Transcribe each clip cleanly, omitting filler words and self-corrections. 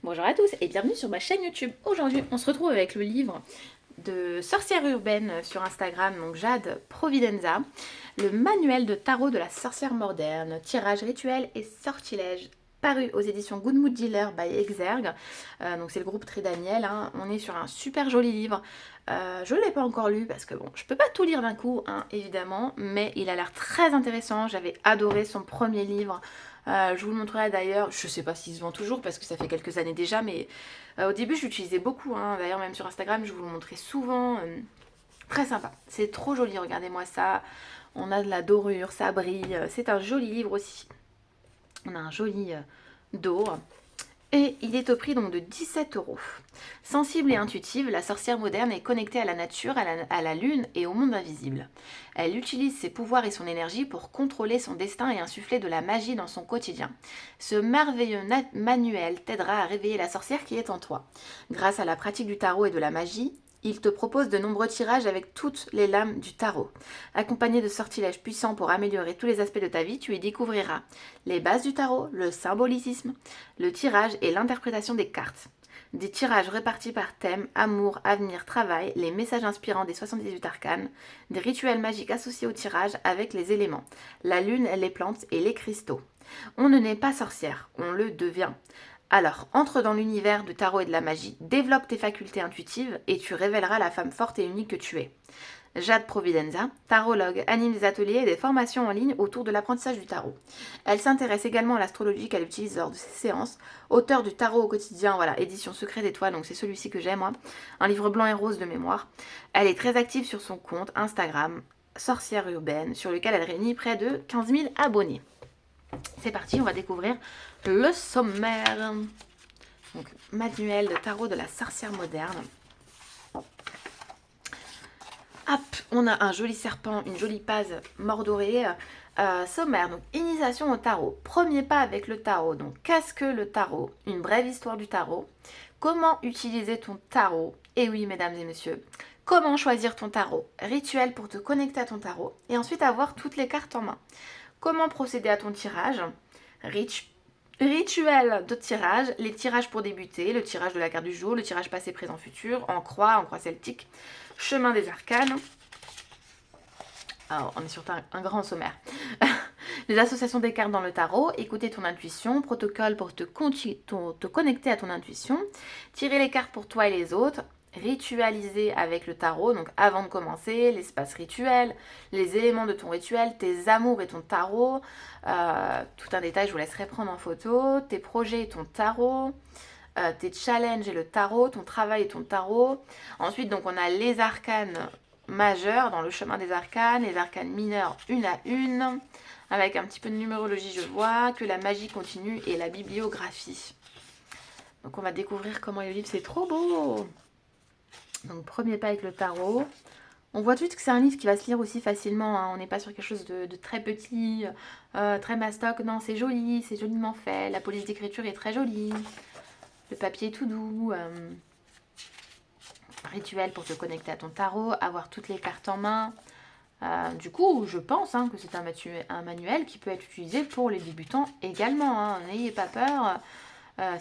Bonjour à tous et bienvenue sur ma chaîne YouTube. Aujourd'hui, on se retrouve avec le livre de sorcière urbaine sur Instagram, donc Jade Providenza, le manuel de tarot de la sorcière moderne, tirage rituel et sortilège, paru aux éditions Good Mood Dealer by Exergue. Donc c'est le groupe Tridaniel, hein. On est sur un super joli livre. Je ne l'ai pas encore lu parce que bon, je peux pas tout lire d'un coup, hein, évidemment, mais il a l'air très intéressant. J'avais adoré son premier livre. Je vous le montrerai d'ailleurs, je sais pas s'il se vend toujours parce que ça fait quelques années déjà, mais au début je l'utilisais beaucoup, hein. D'ailleurs même sur Instagram je vous le montrais souvent. Très sympa, c'est trop joli, regardez-moi ça. On a de la dorure, ça brille, c'est un joli livre aussi. On a un joli dos. Et il est au prix donc de 17 €. Sensible et intuitive, la sorcière moderne est connectée à la nature, à la lune et au monde invisible. Elle utilise ses pouvoirs et son énergie pour contrôler son destin et insuffler de la magie dans son quotidien. Ce merveilleux manuel t'aidera à réveiller la sorcière qui est en toi. Grâce à la pratique du tarot et de la magie, il te propose de nombreux tirages avec toutes les lames du tarot. Accompagné de sortilèges puissants pour améliorer tous les aspects de ta vie, tu y découvriras les bases du tarot, le symbolicisme, le tirage et l'interprétation des cartes. Des tirages répartis par thème, amour, avenir, travail, les messages inspirants des 78 arcanes, des rituels magiques associés au tirage avec les éléments, la lune, les plantes et les cristaux. On ne naît pas sorcière, on le devient. Alors, entre dans l'univers du tarot et de la magie, développe tes facultés intuitives et tu révéleras la femme forte et unique que tu es. Jade Providenza, tarologue, anime des ateliers et des formations en ligne autour de l'apprentissage du tarot. Elle s'intéresse également à l'astrologie qu'elle utilise lors de ses séances. Auteure du tarot au quotidien, voilà, édition Secret d'étoiles, donc c'est celui-ci que j'ai moi. Un livre blanc et rose de mémoire. Elle est très active sur son compte Instagram, sorcière urbaine, sur lequel elle réunit près de 15 000 abonnés. C'est parti, on va découvrir le sommaire. Donc, manuel de tarot de la sorcière moderne. Hop, on a un joli serpent, une jolie pase mordorée. Sommaire, donc initiation au tarot. Premier pas avec le tarot. Donc, qu'est-ce que le tarot? Une brève histoire du tarot. Comment utiliser ton tarot? Et oui, mesdames et messieurs, comment choisir ton tarot? Rituel pour te connecter à ton tarot. Et ensuite avoir toutes les cartes en main. Comment procéder à ton tirage? Rituel de tirage, les tirages pour débuter, le tirage de la carte du jour, le tirage passé, présent, futur, en croix celtique, chemin des arcanes. Alors, on est sur un grand sommaire. Les associations des cartes dans le tarot, écouter ton intuition, protocole pour te connecter à ton intuition, tirer les cartes pour toi et les autres, ritualiser avec le tarot, donc avant de commencer, l'espace rituel, les éléments de ton rituel, tes amours et ton tarot, tout un détail, je vous laisserai prendre en photo, tes projets et ton tarot, tes challenges et le tarot, ton travail et ton tarot. Ensuite, donc on a les arcanes majeures dans le chemin des arcanes, les arcanes mineures une à une, avec un petit peu de numérologie, je vois, que la magie continue et la bibliographie. Donc on va découvrir comment est le livre, c'est trop beau. Donc premier pas avec le tarot. On voit tout de suite que c'est un livre qui va se lire aussi facilement, hein. On n'est pas sur quelque chose de très petit, très mastoc. Non, c'est joli, c'est joliment fait. La police d'écriture est très jolie. Le papier est tout doux. Rituel pour te connecter à ton tarot, avoir toutes les cartes en main. Du coup, je pense, hein, que c'est un manuel qui peut être utilisé pour les débutants également, hein. N'ayez pas peur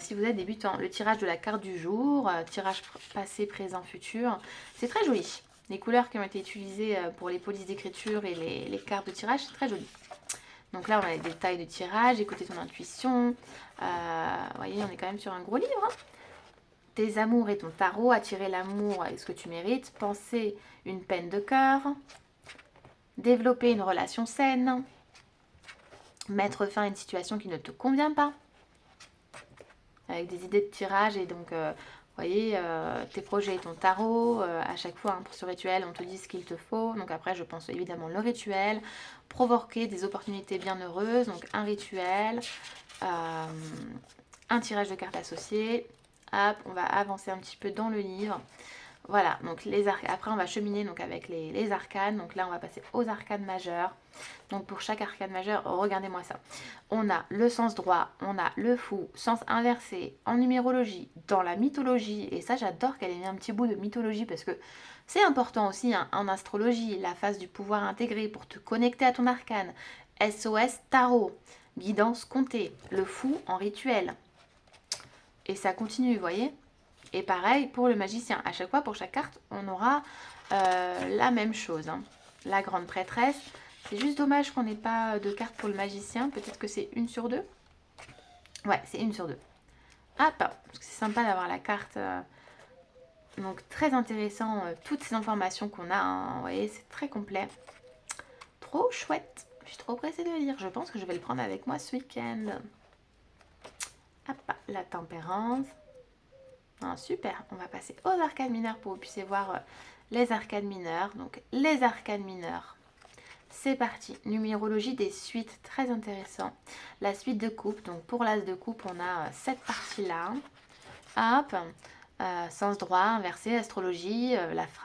si vous êtes débutant. Le tirage de la carte du jour, tirage passé, présent, futur. C'est très joli. Les couleurs qui ont été utilisées pour les polices d'écriture et les cartes de tirage, c'est très joli. Donc là, on a les détails de tirage, écoutez ton intuition. Vous voyez, on est quand même sur un gros livre, hein. Tes amours et ton tarot, attirer l'amour et ce que tu mérites, penser une peine de cœur, développer une relation saine, mettre fin à une situation qui ne te convient pas, avec des idées de tirage et donc, vous voyez, tes projets et ton tarot, à chaque fois, hein, pour ce rituel, on te dit ce qu'il te faut. Donc après, je pense évidemment le rituel, provoquer des opportunités bienheureuses, donc un rituel, un tirage de cartes associées. Hop, on va avancer un petit peu dans le livre. Voilà, donc après on va cheminer donc avec les arcanes. Donc là on va passer aux arcanes majeures. Donc pour chaque arcane majeur, regardez-moi ça. On a le sens droit, on a le fou, sens inversé, en numérologie, dans la mythologie. Et ça j'adore qu'elle ait mis un petit bout de mythologie parce que c'est important aussi, hein, en astrologie, la phase du pouvoir intégré pour te connecter à ton arcane. SOS tarot, guidance comptée, le fou en rituel. Et ça continue, vous voyez. Et pareil pour le magicien. À chaque fois, pour chaque carte, on aura la même chose. Hein. La grande prêtresse. C'est juste dommage qu'on n'ait pas de carte pour le magicien. Peut-être que c'est 1 sur 2. Ouais, c'est 1 sur 2. Hop, parce que c'est sympa d'avoir la carte. Donc très intéressant, toutes ces informations qu'on a. Hein. Vous voyez, c'est très complet. Trop chouette. Je suis trop pressée de lire. Je pense que je vais le prendre avec moi ce week-end. Hop, la tempérance. Ah, super, on va passer aux arcades mineures pour que vous puissiez voir les arcades mineures. Donc les arcades mineures, c'est parti. Numérologie des suites, très intéressant. La suite de coupe, donc pour l'as de coupe, on a cette partie-là. Hop, sens droit, inversé, astrologie,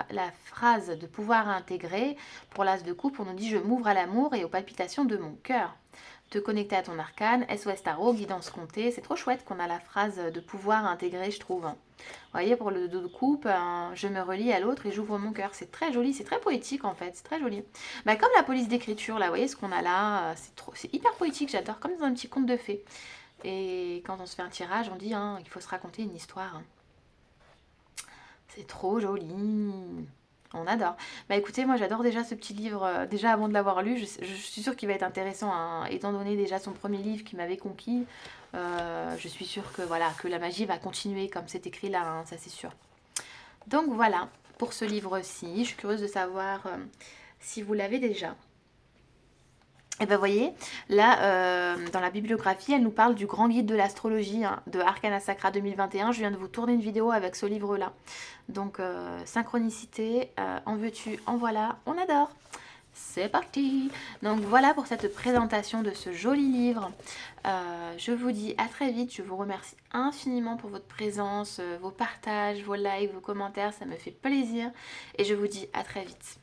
la phrase de pouvoir intégrer. Pour l'as de coupe, on nous dit je m'ouvre à l'amour et aux palpitations de mon cœur. Te connecter à ton arcane, SOS Tarot, guidance comptée. C'est trop chouette qu'on a la phrase de pouvoir intégrer, je trouve. Vous voyez, pour le dos de coupe, je me relie à l'autre et j'ouvre mon cœur. C'est très joli, c'est très poétique en fait, c'est très joli. Bah, comme la police d'écriture, là, vous voyez ce qu'on a là, c'est hyper poétique, j'adore, comme dans un petit conte de fées. Et quand on se fait un tirage, on dit qu'il faut se raconter une histoire. Hein. C'est trop joli. On adore. Bah écoutez, moi j'adore déjà ce petit livre, déjà avant de l'avoir lu, je suis sûre qu'il va être intéressant, hein, étant donné déjà son premier livre qui m'avait conquis. Je suis sûre que voilà, que la magie va continuer comme c'est écrit là, hein, ça c'est sûr. Donc voilà, pour ce livre-ci, je suis curieuse de savoir si vous l'avez déjà. Et ben vous voyez, là, dans la bibliographie, elle nous parle du grand guide de l'astrologie hein, de Arcana Sacra 2021. Je viens de vous tourner une vidéo avec ce livre-là. Donc, synchronicité, en veux-tu, en voilà, on adore. C'est parti. Donc voilà pour cette présentation de ce joli livre. Je vous dis à très vite. Je vous remercie infiniment pour votre présence, vos partages, vos likes, vos commentaires. Ça me fait plaisir. Et je vous dis à très vite.